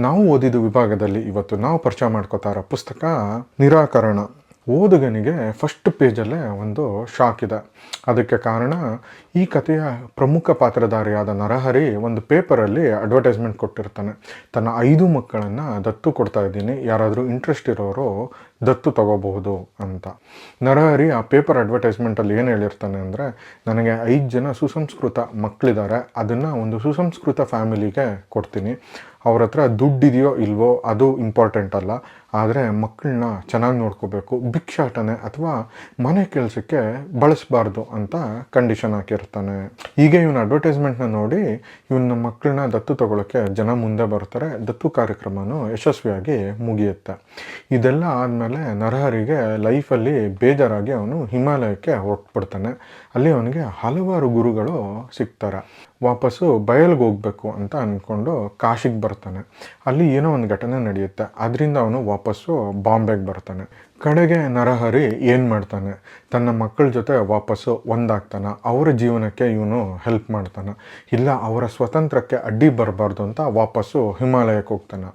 ನಾವು ಓದಿದ ವಿಭಾಗದಲ್ಲಿ ಇವತ್ತು ನಾವು ಪರಿಚಯ ಮಾಡ್ಕೋತಾರ ಪುಸ್ತಕ ನಿರಾಕರಣ. ಓದುಗನಿಗೆ ಫಸ್ಟ್ ಪೇಜಲ್ಲೇ ಒಂದು ಶಾಕ್ ಇದೆ. ಅದಕ್ಕೆ ಕಾರಣ ಈ ಕಥೆಯ ಪ್ರಮುಖ ಪಾತ್ರಧಾರಿಯಾದ ನರಹರಿ ಒಂದು ಪೇಪರಲ್ಲಿ ಅಡ್ವರ್ಟೈಸ್ಮೆಂಟ್ ಕೊಟ್ಟಿರ್ತಾನೆ. ತನ್ನ 5 ಮಕ್ಕಳನ್ನು ದತ್ತು ಕೊಡ್ತಾ ಇದ್ದೀನಿ, ಯಾರಾದರೂ ಇಂಟ್ರೆಸ್ಟ್ ಇರೋರು ದತ್ತು ತಗೋಬಹುದು ಅಂತ. ನರಹರಿ ಆ ಪೇಪರ್ ಅಡ್ವರ್ಟೈಸ್ಮೆಂಟಲ್ಲಿ ಏನು ಹೇಳಿರ್ತಾನೆ ಅಂದರೆ, ನನಗೆ 5 ಜನ ಸುಸಂಸ್ಕೃತ ಮಕ್ಕಳಿದ್ದಾರೆ, ಅದನ್ನು ಒಂದು ಸುಸಂಸ್ಕೃತ ಫ್ಯಾಮಿಲಿಗೆ ಕೊಡ್ತೀನಿ. ಅವ್ರ ಹತ್ರ ದುಡ್ಡಿದೆಯೋ ಇಲ್ವೋ ಅದು ಇಂಪಾರ್ಟೆಂಟ್ ಅಲ್ಲ, ಆದರೆ ಮಕ್ಕಳನ್ನ ಚೆನ್ನಾಗಿ ನೋಡ್ಕೋಬೇಕು, ಭಿಕ್ಷಾಟನೆ ಅಥವಾ ಮನೆ ಕೆಲಸಕ್ಕೆ ಬಳಸಬಾರ್ದು ಅಂತ ಕಂಡೀಷನ್ ಹಾಕಿರ್ತಾನೆ. ಹೀಗೆ ಇವನ ಅಡ್ವರ್ಟೈಸ್ಮೆಂಟ್ನ ನೋಡಿ ಇವನ ಮಕ್ಕಳನ್ನ ದತ್ತು ತಗೊಳ್ಳೋಕ್ಕೆ ಜನ ಮುಂದೆ ಬರ್ತಾರೆ. ದತ್ತು ಕಾರ್ಯಕ್ರಮನೂ ಯಶಸ್ವಿಯಾಗಿ ಮುಗಿಯುತ್ತೆ. ಇದೆಲ್ಲ ಆದಮೇಲೆ ನರಹರಿಗೆ ಲೈಫಲ್ಲಿ ಬೇಜಾರಾಗಿ ಅವನು ಹಿಮಾಲಯಕ್ಕೆ ಹೊರಟ್ಬಿಡ್ತಾನೆ. ಅಲ್ಲಿ ಅವನಿಗೆ ಹಲವಾರು ಗುರುಗಳು ಸಿಗ್ತಾರೆ. ವಾಪಸ್ಸು ಬಯಲಿಗೆ ಹೋಗಬೇಕು ಅಂತ ಅಂದ್ಕೊಂಡು ಕಾಶಿಗೆ ಬರ್ತಾನೆ. ಅಲ್ಲಿ ಏನೋ ಒಂದು ಘಟನೆ ನಡೆಯುತ್ತೆ. ಅದರಿಂದ ಅವನು ವಾಪಸ್ಸು ಬಾಂಬೆಗೆ ಬರ್ತಾನೆ. ಕಡೆಗೆ ನರಹರಿ ಏನು ಮಾಡ್ತಾನೆ, ತನ್ನ ಮಕ್ಕಳ ಜೊತೆ ವಾಪಸ್ಸು ಒಂದಾಗ್ತಾನೆ. ಅವರ ಜೀವನಕ್ಕೆ ಇವನು ಹೆಲ್ಪ್ ಮಾಡ್ತಾನೆ. ಇಲ್ಲ, ಅವರ ಸ್ವತಂತ್ರಕ್ಕೆ ಅಡ್ಡಿ ಬರಬಾರ್ದು ಅಂತ ವಾಪಸ್ಸು ಹಿಮಾಲಯಕ್ಕೆ ಹೋಗ್ತಾನೆ.